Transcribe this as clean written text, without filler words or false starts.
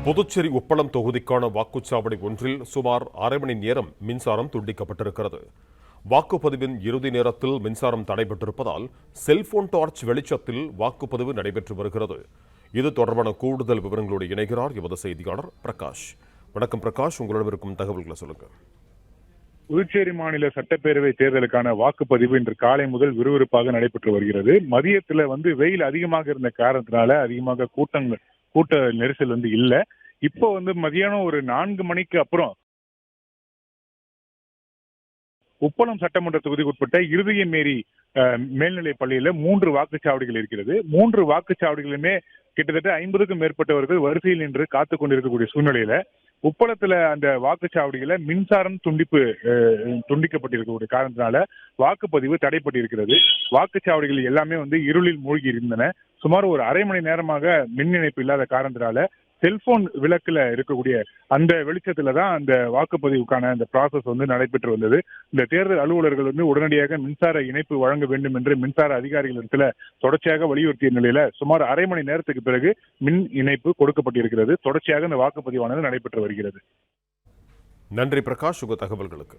புதுச்சேரி உப்பளம் தொகுதிக்கான வாக்குச்சாவடி ஒன்றில் சுமார் அரை மணி நேரம் மின்சாரம் துண்டிக்கப்பட்டிருக்கிறது. வாக்குப்பதிவின் இறுதி நேரத்தில் மின்சாரம் தடைபட்டிருப்பதால் செல்போன் டார்ச் வெளிச்சத்தில் வாக்குப்பதிவு நடைபெற்று வருகிறது. இது தொடர்பான கூடுதல் விவரங்களோடு இணைகிறார் எமது செய்தியாளர் பிரகாஷ். வணக்கம் பிரகாஷ், உங்களிடம் இருக்கும் தகவல்களை சொல்லுங்க. புதுச்சேரி மாநில சட்டப்பேரவை தேர்தலுக்கான வாக்குப்பதிவு இன்று காலை முதல் விறுவிறுப்பாக நடைபெற்று வருகிறது. மதியத்துல வெயில் அதிகமாக இருந்த காரணத்தினால அதிகமாக கூட்ட நெரிசல் இல்ல. இப்போ மதியானம் ஒரு 4 மணிக்கு அப்புறம் உப்பளம் சட்டமன்ற தொகுதிக்கு உட்பட்ட இருதயமேரி மேல்நிலை பள்ளியில 3 வாக்குச்சாவடிகள் இருக்கிறது. 3 வாக்குச்சாவடிகளுமே கிட்டத்தட்ட 50க்கும் மேற்பட்டவர்கள் வரிசையில் நின்று காத்துக் கொண்டிருக்கக்கூடிய சூழ்நிலையில உப்பளத்துல அந்த வாக்குச்சாவடிகளை மின்சாரம் துண்டிக்கப்பட்டிருக்கக்கூடிய காரணத்தினால வாக்குப்பதிவு தடைப்பட்டிருக்கிறது. வாக்குச்சாவடிகள் எல்லாமே இருளில் மூழ்கி இருந்தன. சுமார் ஒரு அரை மணி நேரமாக மின் இணைப்பு இல்லாத காரணத்தினால செல்போன் விளக்குல இருக்கக்கூடிய அந்த வெளிச்சத்துலதான் அந்த வாக்குப்பதிவுக்கான அந்த ப்ராசஸ் நடைபெற்று வந்தது. இந்த தேர்தல் அலுவலர்கள் உடனடியாக மின்சார இணைப்பு வழங்க வேண்டும் என்று மின்சார அதிகாரிகளிடத்துல தொடர்ச்சியாக வலியுறுத்திய நிலையில சுமார் அரை மணி நேரத்துக்கு பிறகு மின் இணைப்பு கொடுக்கப்பட்டிருக்கிறது. தொடர்ச்சியாக இந்த வாக்குப்பதிவானது நடைபெற்று வருகிறது. நன்றி பிரகாஷ், உங்க தகவல்களுக்கு.